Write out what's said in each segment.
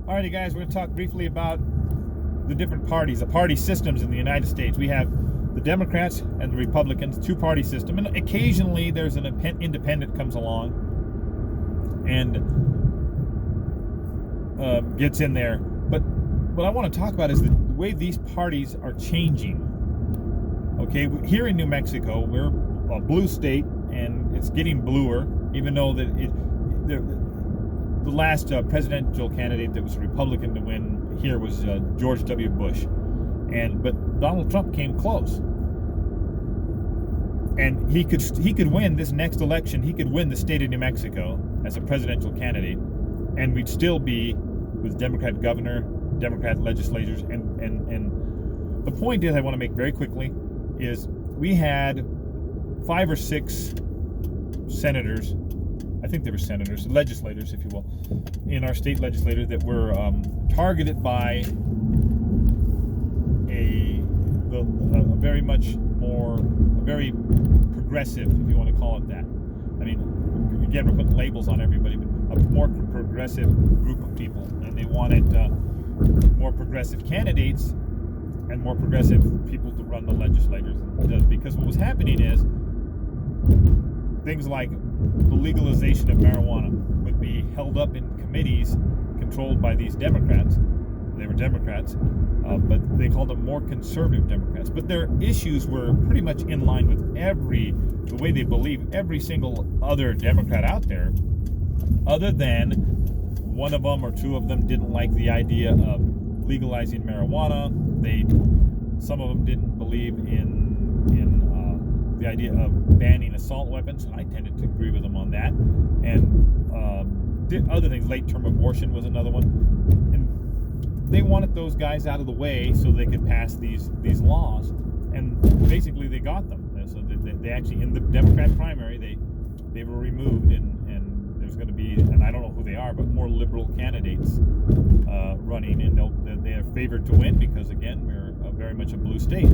Alrighty, guys, we're going to talk briefly about the different parties, the party systems in the United States. We have the Democrats and the Republicans, two-party system, and occasionally there's an independent comes along and gets in there. But what I want to talk about is the way these parties are changing. Okay, here in New Mexico, we're a blue state, and it's getting bluer, even though that the last presidential candidate that was a Republican to win here was George W. Bush, but Donald Trump came close, and he could win this next election. He could win the state of New Mexico as a presidential candidate, and we'd still be with Democrat governor, Democrat legislators, and the point is I want to make very quickly is we had 5 or 6 senators. I think they were senators, legislators, if you will, in our state legislature that were targeted by a very progressive, if you want to call it that. I mean, again, we're putting labels on everybody, but a more progressive group of people, and they wanted more progressive candidates and more progressive people to run the legislators, because what was happening is things like the legalization of marijuana would be held up in committees controlled by these Democrats. They were Democrats, but they called them more conservative Democrats. But their issues were pretty much in line with the way they believe every single other Democrat out there, other than one of them or two of them didn't like the idea of legalizing marijuana. Some of them didn't believe in the idea of banning assault weapons. I tended to agree with them on that, and other things. Late-term abortion was another one, and they wanted those guys out of the way so they could pass these laws, and basically they got them. So they actually, in the Democrat primary, they were removed, and there's going to be, and I don't know who they are, but more liberal candidates running, and they are favored to win because, again, we're very much a blue state.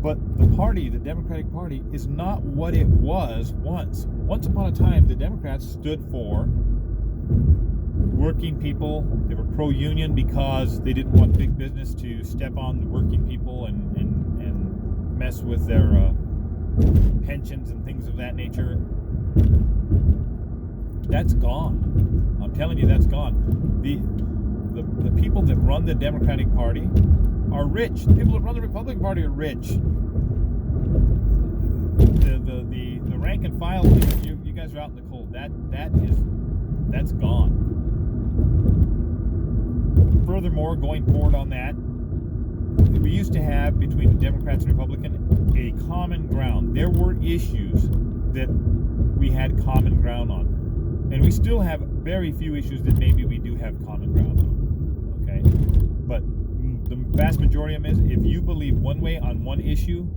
But the Democratic Party, is not what it was once. Once upon a time, the Democrats stood for working people. They were pro-union because they didn't want big business to step on the working people and mess with their pensions and things of that nature. That's gone. I'm telling you, that's gone. The people that run the Democratic Party are rich. The people that run the Republican Party are rich. The rank and file, you guys are out in the cold. That's gone. Furthermore, going forward on that, we used to have between the Democrats and Republicans a common ground. There were issues that we had common ground on, and we still have very few issues that maybe we do have common ground on. Okay, but the vast majority of them is, if you believe one way on one issue,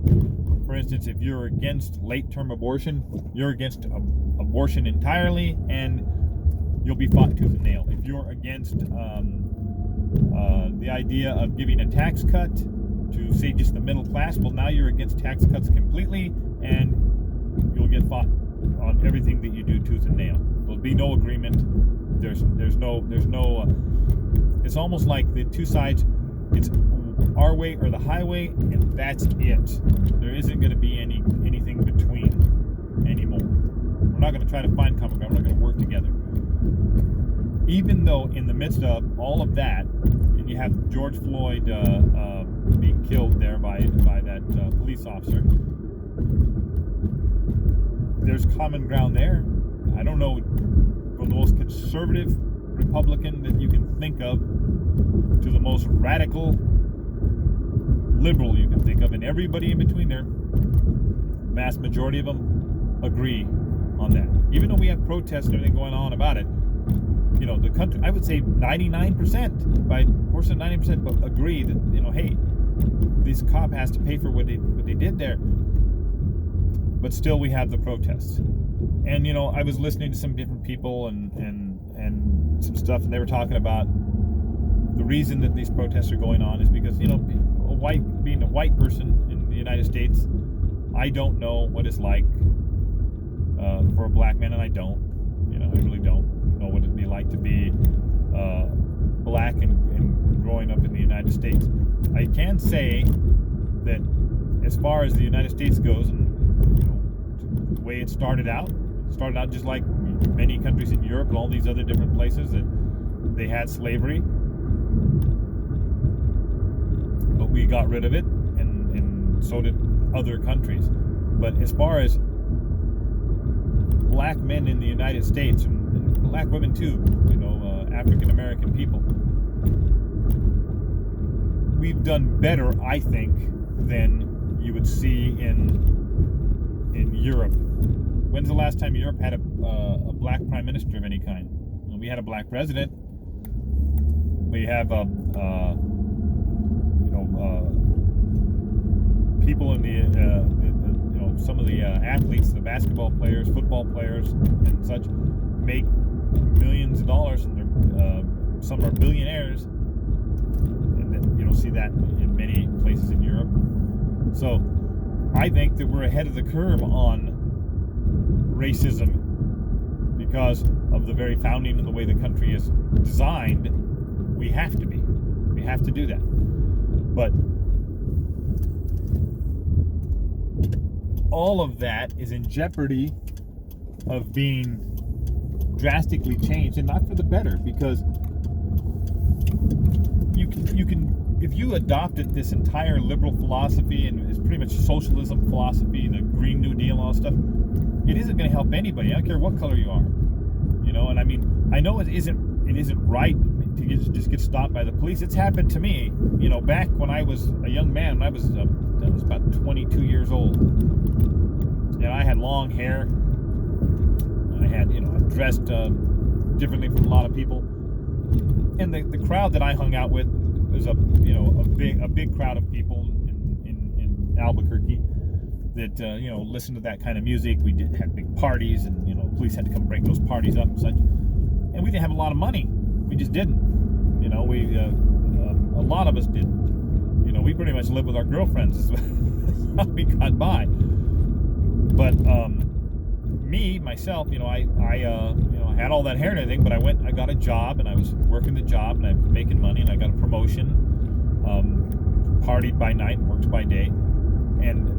for instance, if you're against late-term abortion, you're against abortion entirely, and you'll be fought tooth and nail. If you're against the idea of giving a tax cut to, say, just the middle class, well, now you're against tax cuts completely, and you'll get fought on everything that you do tooth and nail. There'll be no agreement. There's no. It's almost like the two sides. It's our way or the highway, and that's it. There isn't going to be anything between anymore. We're not going to try to find common ground. We're not going to work together. Even though in the midst of all of that, and you have George Floyd being killed there by that police officer, there's common ground there. I don't know, from the most conservative Republican that you can think of to the most radical liberal you can think of, and everybody in between there, vast majority of them agree on that. Even though we have protests and everything going on about it, you know, the country, I would say 99%, by worse than 90%, but agree that, you know, hey, this cop has to pay for what they did there. But still, we have the protests. And, you know, I was listening to some different people and some stuff, and they were talking about the reason that these protests are going on is because, you know, being a white person in the United States, I don't know what it's like for a black man, and I don't. You know, I really don't know what it'd be like to be back and growing up in the United States. I can say that as far as the United States goes, and the way it started out just like many countries in Europe and all these other different places that they had slavery, but we got rid of it, and so did other countries. But as far as black men in the United States, and black women too, African American people, we've done better, I think, than you would see in Europe. When's the last time Europe had a black prime minister of any kind? Well, we had a black president. We have people in the some of the athletes, the basketball players, football players, and such, make millions of dollars, and some are billionaires, and you don't see that in many places in Europe. So I think that we're ahead of the curve on racism because of the very founding and the way the country is designed. We have to do that. But all of that is in jeopardy of being drastically changed, and not for the better, because you can if you adopted this entire liberal philosophy, and it's pretty much socialism philosophy, the Green New Deal and all that stuff, it isn't going to help anybody. I don't care what color you are, and I mean, I know it isn't right to just get stopped by the police. It's happened to me, back when I was a young man. When I was about 22 years old, and I had long hair. I had, I dressed differently from a lot of people, and the crowd that I hung out with was a big crowd of people in Albuquerque that listened to that kind of music. We had big parties, and police had to come break those parties up and such. And we didn't have a lot of money. We just didn't. A lot of us did. We pretty much lived with our girlfriends. Is how we got by. But me, myself, I had all that hair and everything, but I got a job, and I was working the job, and I was making money, and I got a promotion, partied by night, worked by day, and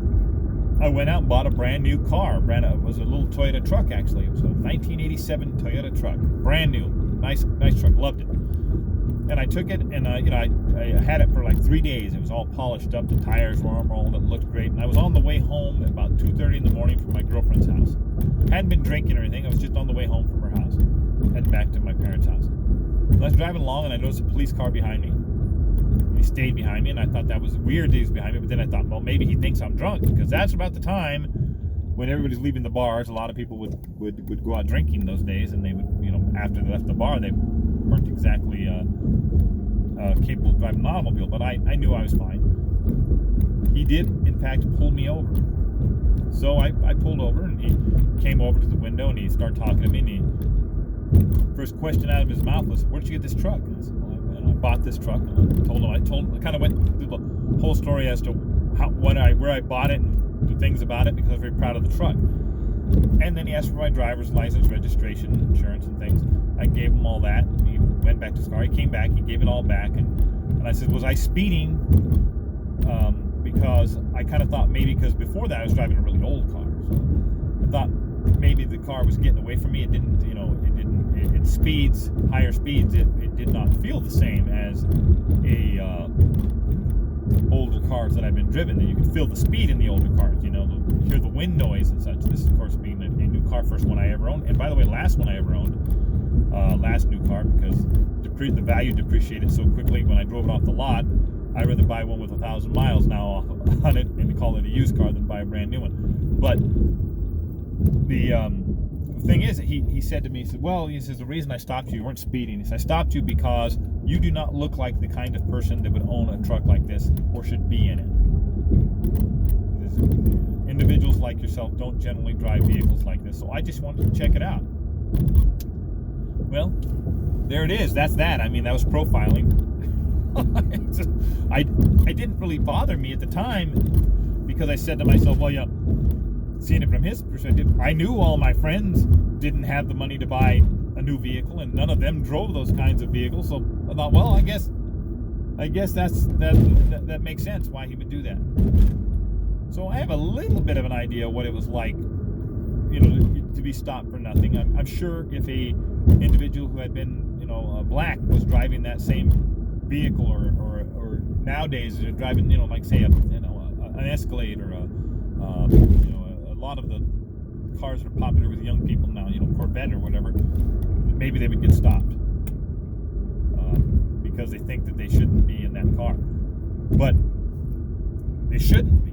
I went out and bought a brand new car. It was a little Toyota truck, actually. It was a 1987 Toyota truck, brand new, nice truck, loved it. And I took it, and I had it for like 3 days. It was all polished up, the tires were rolled, it looked great. And I was on the way home at about 2:30 in the morning from my girlfriend's house. Hadn't been drinking or anything. I was just on the way home from her house, heading back to my parents' house. And I was driving along, and I noticed a police car behind me. He stayed behind me, and I thought that was weird that he was behind me. But then I thought, well, maybe he thinks I'm drunk, because that's about the time when everybody's leaving the bars. A lot of people would go out drinking those days, and they would, after they left the bar, they weren't exactly capable of driving an automobile, but I knew I was fine. He did, in fact, pull me over. So I pulled over, and he came over to the window, and he started talking to me, and first question out of his mouth was, "Where'd you get this truck?" And I said, "Well, I bought this truck." And I kind of went through the whole story as to where I bought it and the things about it, because I was very proud of the truck. And then he asked for my driver's license, registration, insurance, and things. I gave him all that. He went back to his car. He came back. He gave it all back. And I said, "Was I speeding?" Because I kind of thought maybe, because before that I was driving a really old car. So I thought maybe the car was getting away from me. It didn't, it speeds, higher speeds, it did not feel the same as older cars that I've been driven. That you could feel the speed in the older cars, you hear the wind noise and such. This, of course, being a new car, first one I ever owned. And by the way, last one I ever owned, last new car, because the value depreciated so quickly when I drove it off the lot. I'd rather buy one with 1,000 miles now on it and call it a used car than buy a brand new one. But the thing is, he said to me, he says, "The reason I stopped you weren't speeding. He said, I stopped you because you do not look like the kind of person that would own a truck like this or should be in it. Individuals like yourself don't generally drive vehicles like this, so I just wanted to check it out." Well, there it is. That's that. I mean, that was profiling. I didn't really bother me at the time, because I said to myself, well, seeing it from his perspective, I knew all my friends didn't have the money to buy a new vehicle, and none of them drove those kinds of vehicles. So I thought, well, I guess that makes sense why he would do that. So I have a little bit of an idea what it was like, to be stopped for nothing. I'm sure if a individual who had been, black was driving that same vehicle, or nowadays they're driving, like say an Escalade, or a lot of the cars that are popular with young people now, Corvette or whatever, maybe they would get stopped because they think that they shouldn't be in that car. But they shouldn't be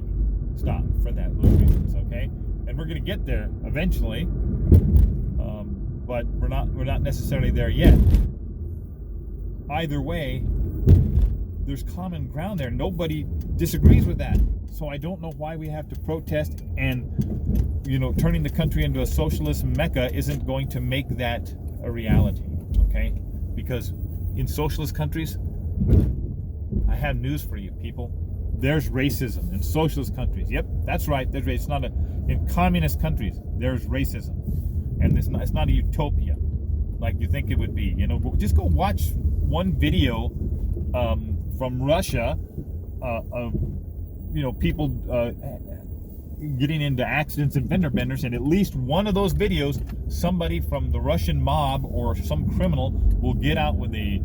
stopped for those reasons, okay? And we're going to get there eventually, but we're not necessarily there yet. Either way, there's common ground there. Nobody disagrees with that. So I don't know why we have to protest, and turning the country into a socialist mecca isn't going to make that a reality, okay? Because in socialist countries, I have news for you, people. There's racism in socialist countries. Yep, that's right. There's racism. In communist countries, there's racism, and it's not a utopia like you think it would be. Just go watch one video from Russia of people getting into accidents and fender benders, and at least one of those videos, somebody from the Russian mob or some criminal will get out with a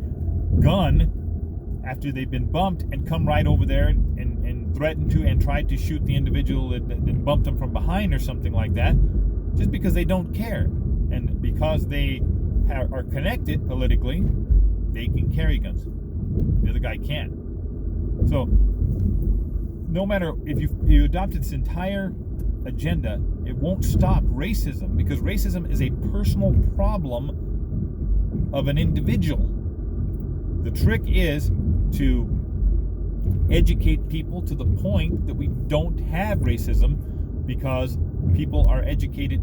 gun after they've been bumped and come right over there and threaten to and try to shoot the individual that bumped them from behind or something like that, just because they don't care. And because they are connected politically, they can carry guns. The other guy can't. So no matter if you adopted this entire agenda, it won't stop racism, because racism is a personal problem of an individual. The trick is to educate people to the point that we don't have racism, because people are educated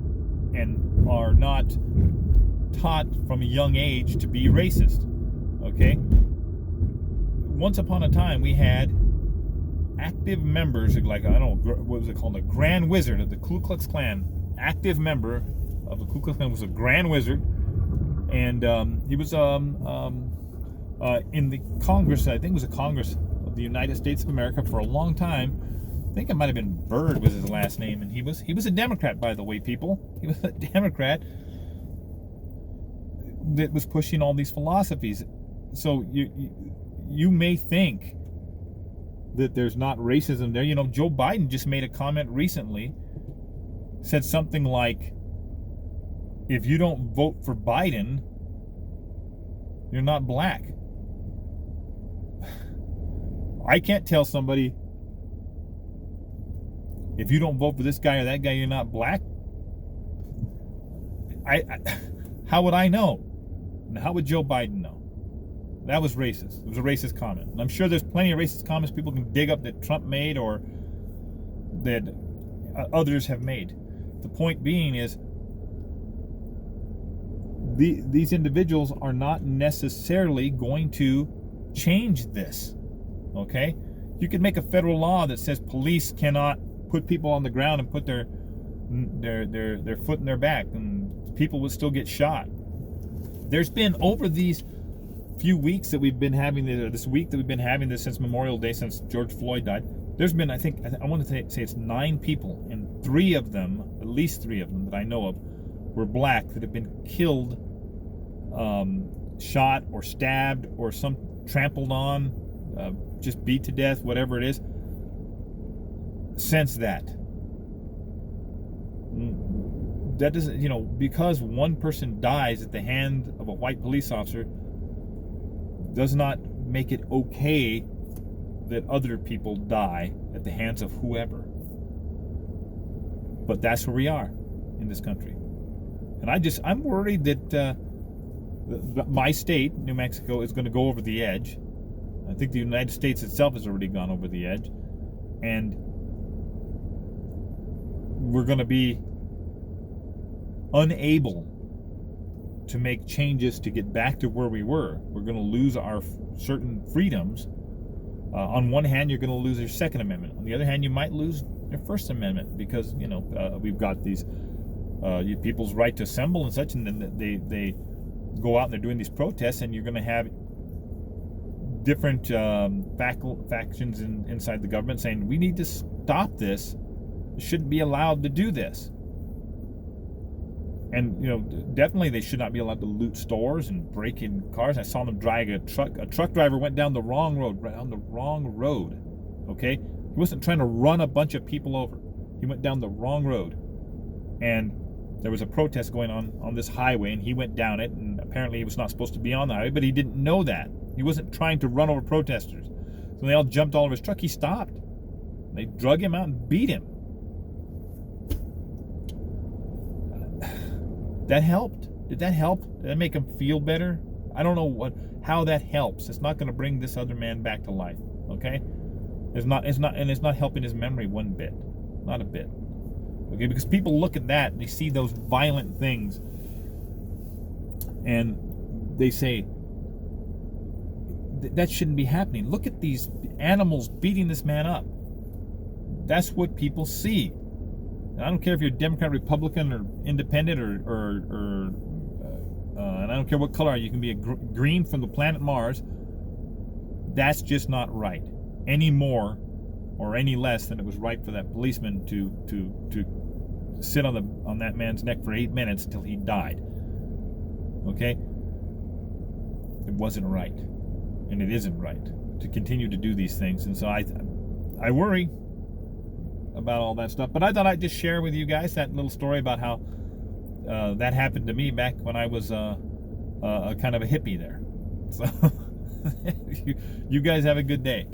and are not taught from a young age to be racist. Okay? Once upon a time, we had active members, like, I don't know, what was it called? A Grand Wizard of the Ku Klux Klan. Active member of the Ku Klux Klan was a Grand Wizard, and he was in the Congress, I think it was a Congress of the United States of America for a long time. I think it might have been Byrd was his last name, and he was a Democrat, by the way, people. He was a Democrat that was pushing all these philosophies. So you may think that there's not racism there. Joe Biden just made a comment recently, said something like, if you don't vote for Biden, you're not black. I can't tell somebody, if you don't vote for this guy or that guy, you're not black. How would I know? And how would Joe Biden know? That was racist. It was a racist comment. And I'm sure there's plenty of racist comments people can dig up that Trump made or that others have made. The point being is, these individuals are not necessarily going to change this. Okay? You could make a federal law that says police cannot put people on the ground and put their foot in their back, and people would still get shot. There's been, over these few weeks that we've been having this week that we've been having this since Memorial Day, since George Floyd died, there's been, I want to say it's 9 people, and at least three of them that I know of, were black, that have been killed, shot or stabbed or some trampled on, just beat to death, whatever it is, since that. That doesn't, because one person dies at the hand of a white police officer does not make it okay that other people die at the hands of whoever. But that's where we are in this country. And I'm worried that my state, New Mexico, is going to go over the edge. I think the United States itself has already gone over the edge. And we're going to be unable to make changes to get back to where we were. We're going to lose our certain freedoms. On one hand, you're going to lose your Second Amendment. On the other hand, you might lose your First Amendment, because we've got these people's right to assemble and such, and then go out and they're doing these protests, and you're going to have different factions inside the government saying, we need to stop this. You shouldn't be allowed to do this. And, you know, definitely they should not be allowed to loot stores and break in cars. I saw them drag a truck. A truck driver went down the wrong road, okay? He wasn't trying to run a bunch of people over. He went down the wrong road. And there was a protest going on this highway, and he went down it, and apparently he was not supposed to be on the highway, but he didn't know that. He wasn't trying to run over protesters. So they all jumped all over his truck. He stopped. They drug him out and beat him. That helped. Did that help? Did that make him feel better? I don't know how that helps. It's not going to bring this other man back to life. Okay? It's not helping his memory one bit. Not a bit. Okay, because people look at that and they see those violent things and they say, that shouldn't be happening. Look at these animals beating this man up. That's what people see. And I don't care if you're Democrat, Republican, or Independent, or and I don't care what color you can be, a green from the planet Mars. That's just not right, any more or any less than it was right for that policeman to sit on that man's neck for 8 minutes until he died. Okay? It wasn't right, and it isn't right to continue to do these things. And so I worry about all that stuff. But I thought I'd just share with you guys that little story about how that happened to me back when I was a kind of a hippie there. So you guys have a good day.